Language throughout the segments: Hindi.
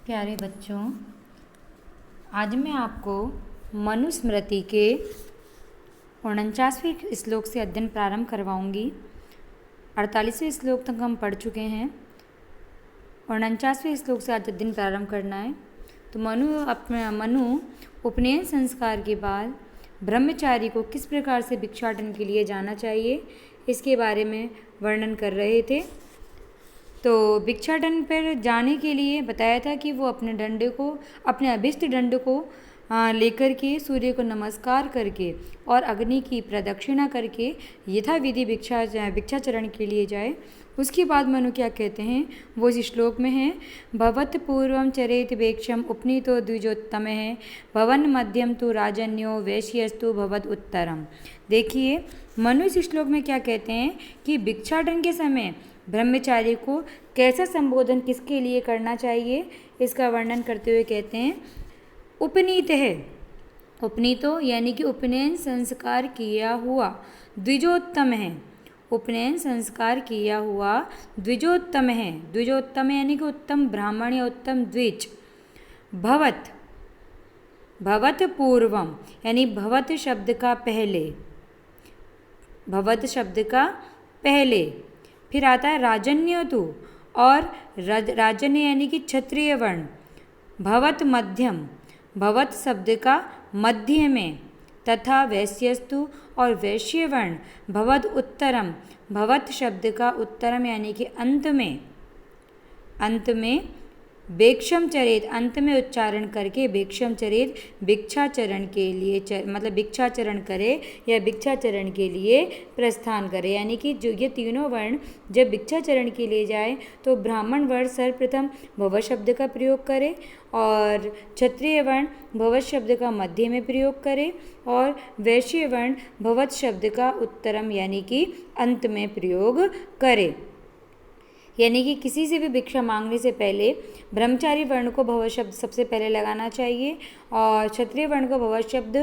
प्यारे बच्चों, आज मैं आपको मनुस्मृति के 49वें श्लोक से अध्ययन प्रारंभ करवाऊंगी। 48वें श्लोक तक हम पढ़ चुके हैं। 49वें श्लोक से आज अध्ययन प्रारंभ करना है। तो मनु उपनयन संस्कार के बाद ब्रह्मचारी को किस प्रकार से भिक्षाटन के लिए जाना चाहिए, इसके बारे में वर्णन कर रहे थे। तो भिक्षाटन पर जाने के लिए बताया था कि वो अपने अभिष्ट दंड को लेकर के सूर्य को नमस्कार करके और अग्नि की प्रदक्षिणा करके यथाविधि भिक्षाचरण के लिए जाए। उसके बाद मनु क्या कहते हैं वो इस श्लोक में है, भवत पूर्वम चरेत वेक्षम उपनीतो द्विजोत्तम है, भवन मध्यम तु राजन्यो वैश्यस्तु भवत उत्तरम। देखिए मनु इस श्लोक में क्या कहते हैं कि भिक्षाटन के समय ब्रह्मचारी को कैसा संबोधन किसके लिए करना चाहिए, इसका वर्णन करते हुए कहते हैं उपनीत है। उपनीतो यानी कि उपनयन संस्कार किया हुआ, द्विजोत्तम है। उपनयन संस्कार किया हुआ द्विजोत्तम है। द्विजोत्तम यानी कि उत्तम ब्राह्मण या उत्तम द्विज। भवत पूर्वम यानी भवत शब्द का पहले, भवत शब्द का पहले। फिर आता है राजन्य तु, और राजन्य यानी कि क्षत्रिय वर्ण। भवत मध्यम, भवत शब्द का मध्य में, तथा वैश्यस्तु और वैश्य वर्ण। भवत उत्तरम, भवत शब्द का उत्तरम यानी कि अंत में। अंत में भिक्षम चरेत, अंत में उच्चारण करके भिक्षम चरेत भिक्षाचरण के लिए मतलब भिक्षाचरण करे या भिक्षाचरण के लिए प्रस्थान करे। यानी कि जो ये तीनों वर्ण जब भिक्षाचरण के लिए जाए तो ब्राह्मण वर्ण सर्वप्रथम भव शब्द का प्रयोग करे और क्षत्रिय वर्ण भवत शब्द का मध्य में प्रयोग करे और वैश्य वर्ण भवत शब्द का उत्तरम यानी कि अंत में प्रयोग करे। यानी कि किसी से भी भिक्षा मांगने से पहले ब्रह्मचारी वर्ण को भव शब्द सबसे पहले लगाना चाहिए और क्षत्रिय वर्ण को भव शब्द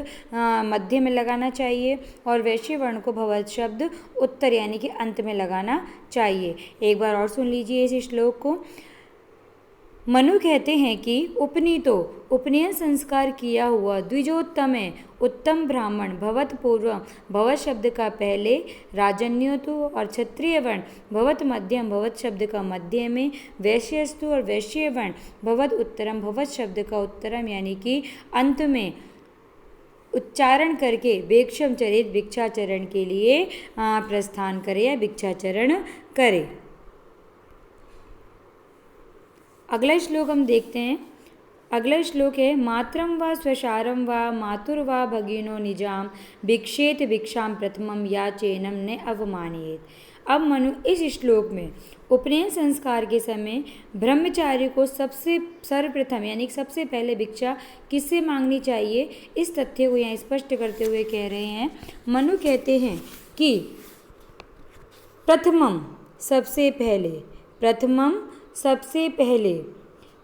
मध्य में लगाना चाहिए और वैश्य वर्ण को भव शब्द उत्तर यानी कि अंत में लगाना चाहिए। एक बार और सुन लीजिए इस श्लोक को। मनु कहते हैं कि उपनीतो, उपनयन संस्कार किया हुआ, द्विजोत्तम है, उत्तम ब्राह्मण, भवत पूर्व, भवत शब्द का पहले, राजन्योतु और क्षत्रिय वर्ण, भवत मध्यम, भवत शब्द का मध्य में, वैश्यस्तु और वैश्य वर्ण, भवत उत्तरम, भवत शब्द का उत्तरम यानी कि अंत में उच्चारण करके भिक्षम चरित भिक्षाचरण के लिए प्रस्थान करे या भिक्षाचरण करे। अगला श्लोक हम देखते हैं। अगला श्लोक है, मातरम व स्वशारम व मातुर व भगिनो निजाम भिक्षेत भिक्षाम प्रथमम या चेनम ने अवमानियेत। अब मनु इस श्लोक में उपनयन संस्कार के समय ब्रह्मचारी को सर्वप्रथम यानी सबसे पहले भिक्षा किससे मांगनी चाहिए, इस तथ्य को यहाँ स्पष्ट करते हुए कह रहे हैं। मनु कहते हैं कि प्रथमम सबसे पहले, प्रथमम सबसे पहले,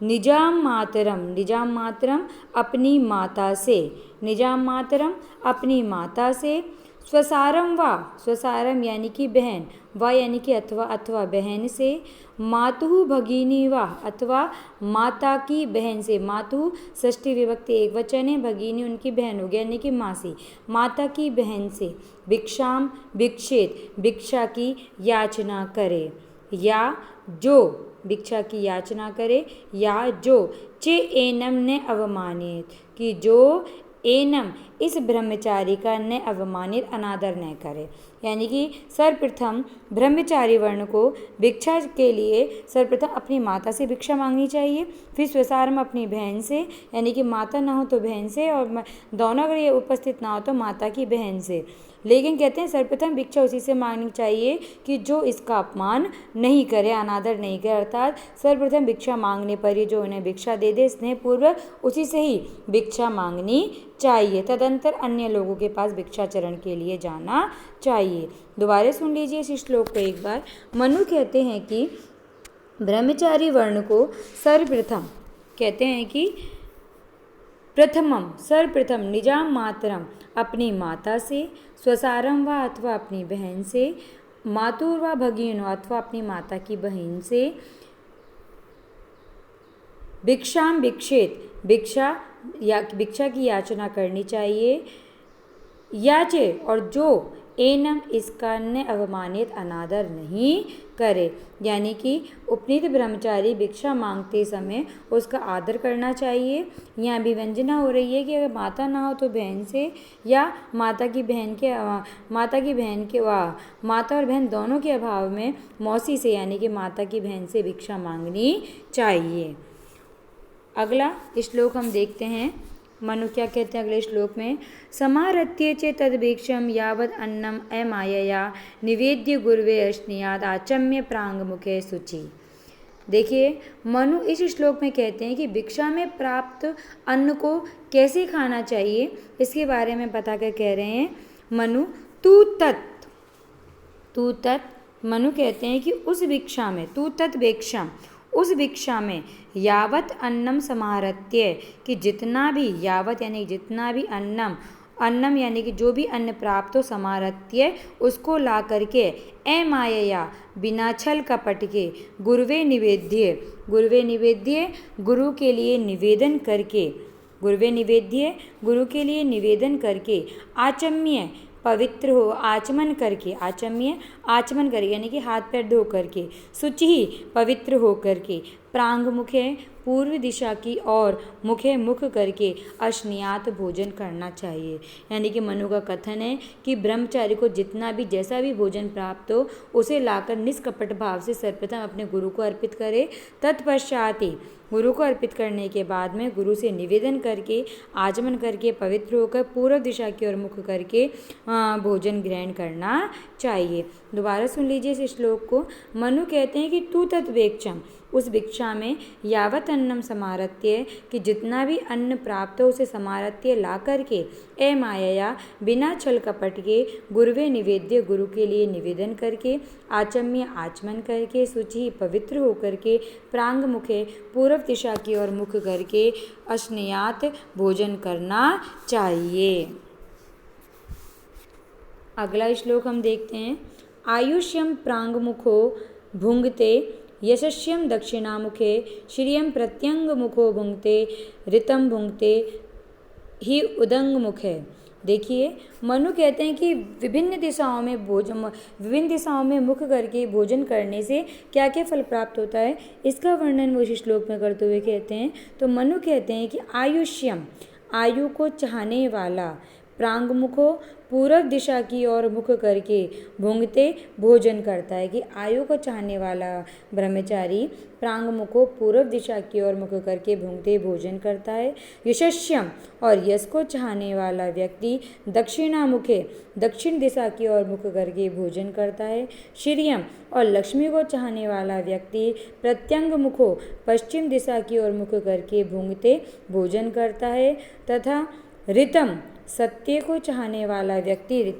निजाम मातरम अपनी माता से, निजाम मातरम अपनी माता से, स्वसारम यानी कि बहन, व यानी कि अथवा बहन से, मातुः भगिनी व अथवा माता की बहन से। मातुः षष्ठी विभक्ति एक वचन है, भगिनी उनकी बहन हो गया यानी कि मासी, माता की बहन से। भिक्षाम भिक्षेत भिक्षा की याचना करे, या जो भिक्षा की याचना करे, या जो चे एनम ने अवमानित, कि जो एनम इस ब्रह्मचारी का ने अवमानित अनादर न करे। यानी कि सर्वप्रथम ब्रह्मचारी वर्ण को भिक्षा के लिए सर्वप्रथम अपनी माता से भिक्षा मांगनी चाहिए, फिर स्वसारम अपनी बहन से यानी कि माता ना हो तो बहन से, और दोनों अगर ये उपस्थित ना हो तो माता की बहन से। लेकिन कहते हैं सर्वप्रथम भिक्षा उसी से मांगनी चाहिए कि जो इसका अपमान नहीं करे, अनादर नहीं करे, अर्थात सर्वप्रथम भिक्षा मांगने पर ही जो उन्हें भिक्षा दे दे स्नेहपूर्वक उसी से ही भिक्षा मांगनी चाहिए। तदंतर अन्य लोगों के पास भिक्षाचरण के लिए जाना चाहिए। दोबारा सुन लीजिए इस श्लोक को एक बार। मनु कहते हैं कि ब्रह्मचारी वर्ण को सर्वप्रथम कहते हैं कि प्रथमम सर्वप्रथम निजाम मातरम अपनी माता से, स्वसारम व अथवा अपनी बहन से, मातुर व भगिनो अथवा अपनी माता की बहन से, भिक्षाम भिक्षेत, भिक्षा की याचना करनी चाहिए। याचे, और जो एनम, इसका न अवमानित, अनादर नहीं करे, यानी कि उपनीत ब्रह्मचारी भिक्षा मांगते समय उसका आदर करना चाहिए। यहाँ भी व्यंजना हो रही है कि अगर माता ना हो तो बहन से, या माता की बहन के माता और बहन दोनों के अभाव में मौसी से, यानी कि माता की बहन से भिक्षा मांगनी चाहिए। अगला श्लोक हम देखते हैं, मनु क्या कहते हैं अगले श्लोक में। समारत्य चे तद्भिक्षम यावद अन्नम अमायया निवेद्य गुर्वे अश्नियाद आचम्य प्रांग मुखे शुचि। देखिए, मनु इस श्लोक में कहते हैं कि भिक्षा में प्राप्त अन्न को कैसे खाना चाहिए, इसके बारे में बता कर कह रहे हैं। मनु तू तत् मनु कहते हैं कि उस भिक्षा में, तू तत् भिक्षा, उस भिक्षा में यावत अन्नम समाहरत्य, कि जितना भी, यावत यानी जितना भी, अन्नम यानी कि जो भी अन्न प्राप्त हो, समाहरत्य उसको ला करके, अमायया बिना छल कपट के, गुरुवे निवेद्य गुरु के लिए निवेदन करके, गुरु के लिए निवेदन करके, आचम्य पवित्र हो, आचमन करके यानी कि हाथ पैर धो करके, शुचि पवित्र हो करके, प्रांग मुखे पूर्व दिशा की और मुखे मुख करके अश्नियात भोजन करना चाहिए। यानी कि मनु का कथन है कि ब्रह्मचारी को जितना भी, जैसा भी भोजन प्राप्त हो उसे लाकर निष्कपट भाव से सर्वप्रथम अपने गुरु को अर्पित करे। तत्पश्चात ही गुरु को अर्पित करने के बाद में गुरु से निवेदन करके, आचमन करके, पवित्र होकर पूर्व दिशा की ओर मुख करके भोजन ग्रहण करना चाहिए। दोबारा सुन लीजिए इस श्लोक को। मनु कहते हैं कि तू तत्वेक्षम, उस भिक्षा में, यावत अन्नम समारत्य, कि जितना भी अन्न प्राप्त हो उसे समारत्य ला करके, ए माया बिना छल कपट के, गुरुवे निवेद्य गुरु के लिए निवेदन करके, आचम्य आचमन करके, शुचि पवित्र होकर के, प्रांग मुखे पूर्व दिशा की ओर मुख करके अश्नियात भोजन करना चाहिए। अगला श्लोक हम देखते हैं। आयुष्यम प्रांग मुखो भुंगते यशस्यम दक्षिणामुखे श्रियम प्रत्यंग मुखो भुंगते ऋतम भुंगते ही उदंग मुखे। देखिए, मनु कहते हैं कि विभिन्न दिशाओं में मुख करके भोजन करने से क्या क्या फल प्राप्त होता है, इसका वर्णन वो इस श्लोक में करते हुए कहते हैं। तो मनु कहते हैं कि आयुष्यम, आयु को चाहने वाला, प्रांग मुखो पूर्व दिशा की ओर मुख करके भुंगते भोजन करता है, कि आयु को चाहने वाला ब्रह्मचारी प्रांग मुखो पूर्व दिशा की ओर मुख करके भुंगते भोजन करता है। यशस्यम, और यश को चाहने वाला व्यक्ति दक्षिणामुखे दक्षिण दिशा की ओर मुख करके भोजन करता है। श्रियम, और लक्ष्मी को चाहने वाला व्यक्ति प्रत्यंग मुखो पश्चिम दिशा की ओर मुख करके भुंगते भोजन करता है। तथा ऋतम, सत्य को चाहने वाला व्यक्ति,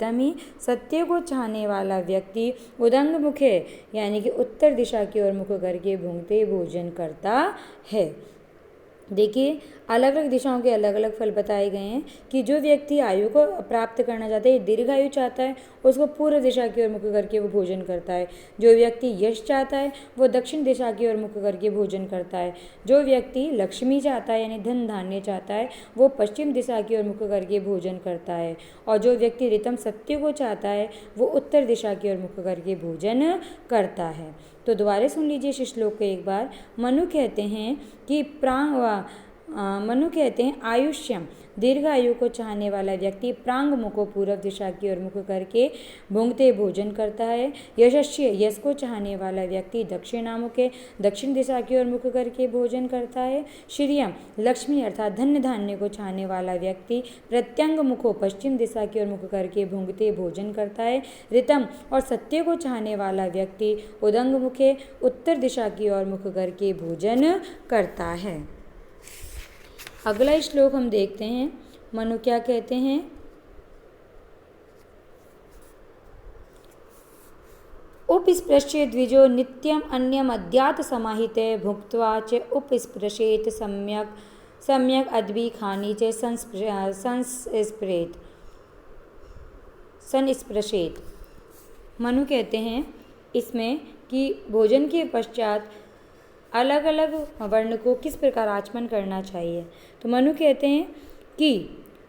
सत्य को चाहने वाला व्यक्ति उदंग मुखे यानी कि उत्तर दिशा की ओर मुख करके भुंगते भोजन करता है। देखिए, अलग अलग दिशाओं के अलग अलग फल बताए गए हैं कि जो व्यक्ति आयु को प्राप्त करना चाहता है, दीर्घायु चाहता है, उसको पूर्व दिशा की ओर मुख करके वो भोजन करता है। जो व्यक्ति यश चाहता है वो दक्षिण दिशा की ओर मुख करके भोजन करता है। जो व्यक्ति लक्ष्मी चाहता है यानी धन धान्य चाहता है वो पश्चिम दिशा की ओर मुख करके भोजन करता है। और जो व्यक्ति ऋतम सत्य को चाहता है वो उत्तर दिशा की ओर मुख करके भोजन करता है। तो दोबारा सुन लीजिए इस श्लोक को एक बार। मनु कहते हैं कि मनु कहते हैं आयुष्यम, दीर्घायु को चाहने वाला व्यक्ति प्रांग मुखो पूर्व दिशा की ओर मुख करके भुंगते भोजन करता है। यशस्वी, यश को चाहने वाला व्यक्ति दक्षिणामुखे दक्षिण दिशा की ओर मुख करके भोजन करता है। श्रियम, लक्ष्मी अर्थात धन्य धान्य को चाहने वाला व्यक्ति प्रत्यंग मुखो पश्चिम दिशा की ओर मुख करके भुंगते भोजन करता है। ऋतम, और सत्य को चाहने वाला व्यक्ति उदंग मुखे उत्तर दिशा की ओर मुख करके भोजन करता है। अगला श्लोक हम देखते हैं। मनु क्या कहते हैं। उपस्पृश्य द्विजो नित्यम अन्यम अद्यात समाहिते भुक्त्वा च उपस्पृशेत सम्यक अद्भि खानी च संस्पृशेत। मनु कहते हैं इसमें कि भोजन के पश्चात अलग अलग वर्ण को किस प्रकार आचमन करना चाहिए। तो मनु कहते हैं कि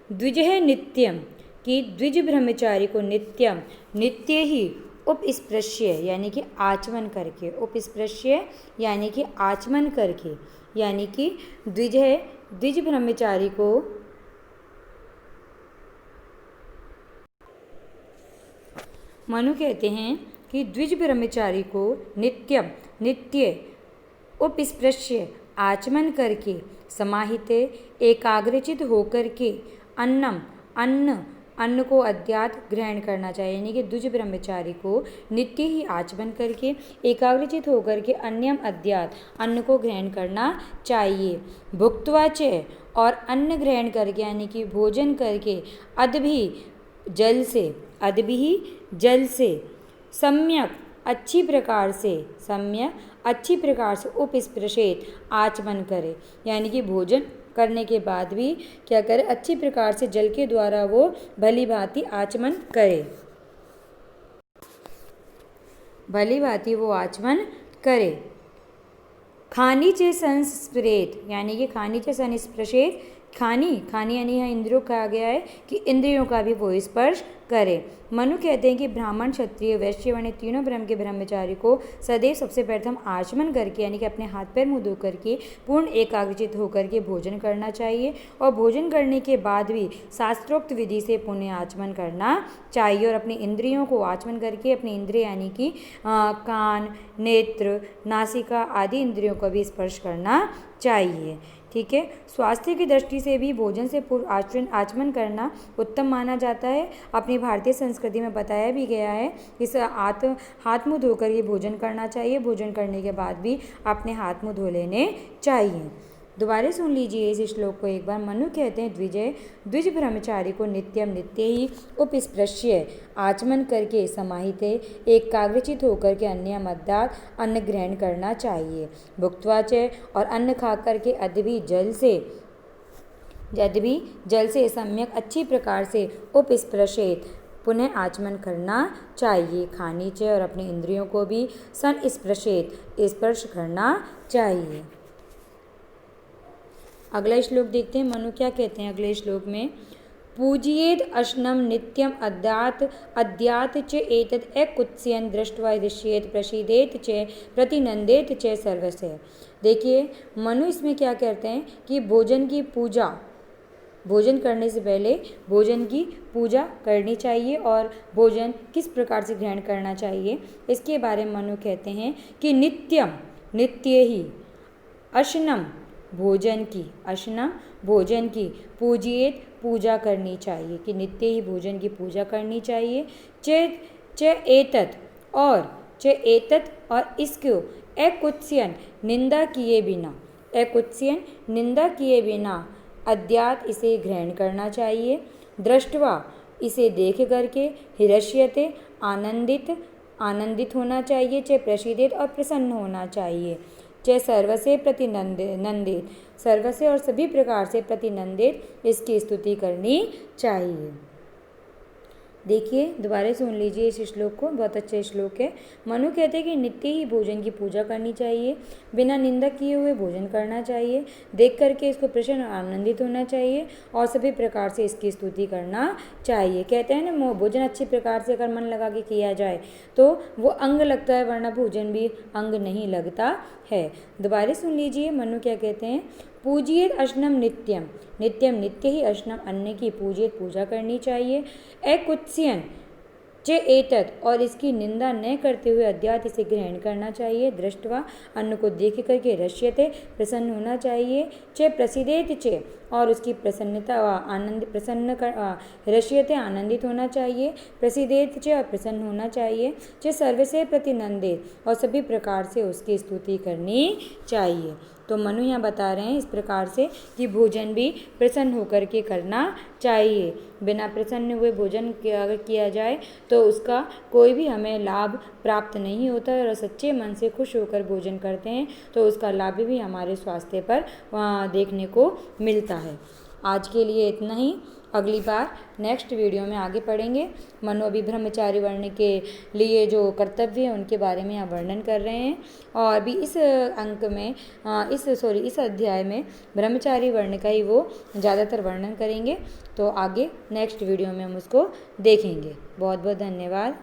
द्विजः नित्यम, कि द्विज ब्रह्मचारी को नित्यम नित्य ही उपस्पृश्य यानी कि आचमन करके, उपस्पृश्य यानी कि आचमन करके, यानी कि द्विज ब्रह्मचारी को मनु कहते हैं कि द्विज ब्रह्मचारी को नित्यम नित्य उपस्पृश्य आचमन करके समाहित एकाग्रचित होकर के अन्न को अद्यात ग्रहण करना चाहिए, यानी कि द्विज ब्रह्मचारी को नित्य ही आचमन करके एकाग्रचित होकर के अन्यम अद्यात अन्न को ग्रहण करना चाहिए। भुक्त्वा च, और अन्न ग्रहण करके यानी कि भोजन करके अदभी जल से सम्यक अच्छी प्रकार से उपस्पृशेत आचमन करे, यानी कि भोजन करने के बाद भी क्या करे, अच्छी प्रकार से जल के द्वारा वो भली भांति आचमन करे, भली भांति वो आचमन करे। खानी चे संस्पृशेत, यानी कि खानी चे संस्पृशेत, खानी यानी यहाँ इंद्रियों कहा गया है कि इंद्रियों का भी वो स्पर्श करे। मनु कहते हैं कि ब्राह्मण क्षत्रिय वैश्य वर्ण तीनों ब्रह्म के ब्रह्मचारी को सदैव सबसे प्रथम आचमन करके यानी कि अपने हाथ पैर मुंह धो करके पूर्ण एकाग्रचित होकर के भोजन करना चाहिए, और भोजन करने के बाद भी शास्त्रोक्त विधि से पुण्य आचमन करना चाहिए, और अपनी इंद्रियों को आचमन करके अपनी इंद्रिय यानी कि कान, नेत्र, नासिका आदि इंद्रियों को भी स्पर्श करना चाहिए। ठीक है। स्वास्थ्य की दृष्टि से भी भोजन से पूर्व आचमन करना उत्तम माना जाता है। अपनी भारतीय संस्कृति में बताया भी गया है इस हाथ मुंह धोकर ये भोजन करना चाहिए, भोजन करने के बाद भी अपने हाथ मुंह धो लेने चाहिए। दोबारा सुन लीजिए इस श्लोक को एक बार। मनु कहते हैं द्विज ब्रह्मचारी को नित्यम नित्य ही उपस्पृश्य आचमन करके समाहित एकाग्रचित होकर के अन्य मद्दात अन्न ग्रहण करना चाहिए। भुक्त्वा च, और अन्न खा करके अदभी जल से सम्यक अच्छी प्रकार से उपस्पृशेत पुनः आचमन करना चाहिए। खानी च, और अपनी इंद्रियों को भी संस्पृशेत स्पर्श करना चाहिए। अगला श्लोक देखते हैं मनु क्या कहते हैं अगले श्लोक में। पूजयेद अश्नम नित्यम अद्यात च एतत् एककुत्स्यन् दृष्ट्वा दृश्येत प्रसीदेत च प्रतिनंदेत च सर्वस्य। देखिए मनु इसमें क्या कहते हैं कि भोजन करने से पहले भोजन की पूजा करनी चाहिए और भोजन किस प्रकार से ग्रहण करना चाहिए इसके बारे में मनु कहते हैं कि नित्य ही अश्नम भोजन की पूजिएत पूजा करनी चाहिए, कि नित्य ही भोजन की पूजा करनी चाहिए। च एतत् और इसको एककुत्स्यन निंदा किए बिना अद्यात इसे ग्रहण करना चाहिए। दृष्टवा इसे देख करके हिरष्यते आनंदित होना चाहिए। च प्रसीदेत और प्रसन्न होना चाहिए। च सर्वसे प्रतिनंदित सर्वसे और सभी प्रकार से प्रतिनंदित इसकी स्तुति करनी चाहिए। देखिए दोबारा सुन लीजिए इस श्लोक को, बहुत अच्छा श्लोक है। मनु कहते हैं कि नित्य ही भोजन की पूजा करनी चाहिए, बिना निंदा किए हुए भोजन करना चाहिए, देख करके इसको प्रसन्न और आनंदित होना चाहिए और सभी प्रकार से इसकी स्तुति करना चाहिए। कहते हैं ना भोजन अच्छी प्रकार से अगर मन लगा के किया जाए तो वो अंग लगता है, वरना भोजन भी अंग नहीं लगता है। दोबारा सुन लीजिए मनु क्या कहते हैं। पूजिए अश्नम नित्यम नित्य ही अश्नम अन्न की पूजा करनी चाहिए। एककुत्स्यन च एतत् और इसकी निंदा न करते हुए अद्यात इसे ग्रहण करना चाहिए। दृष्टवा अन्न को देख करके रष्यते प्रसन्न होना चाहिए। च प्रसीदेत च और उसकी प्रसन्नता रष्यते आनंदित होना चाहिए। प्रसीदेत च और प्रसन्न होना चाहिए। च सर्वसे प्रतिनंदित और सभी प्रकार से उसकी स्तुति करनी चाहिए। तो मनु यहाँ बता रहे हैं इस प्रकार से कि भोजन भी प्रसन्न होकर के करना चाहिए। बिना प्रसन्न हुए भोजन अगर किया जाए तो उसका कोई भी हमें लाभ प्राप्त नहीं होता है, और सच्चे मन से खुश होकर भोजन करते हैं तो उसका लाभ भी हमारे स्वास्थ्य पर देखने को मिलता है। आज के लिए इतना ही। अगली बार नेक्स्ट वीडियो में आगे पढ़ेंगे। मनु अभी ब्रह्मचारी वर्ण के लिए जो कर्तव्य है उनके बारे में यहाँ वर्णन कर रहे हैं, और भी इस अंक में इस अध्याय में ब्रह्मचारी वर्ण का ही वो ज़्यादातर वर्णन करेंगे। तो आगे नेक्स्ट वीडियो में हम उसको देखेंगे। बहुत बहुत धन्यवाद।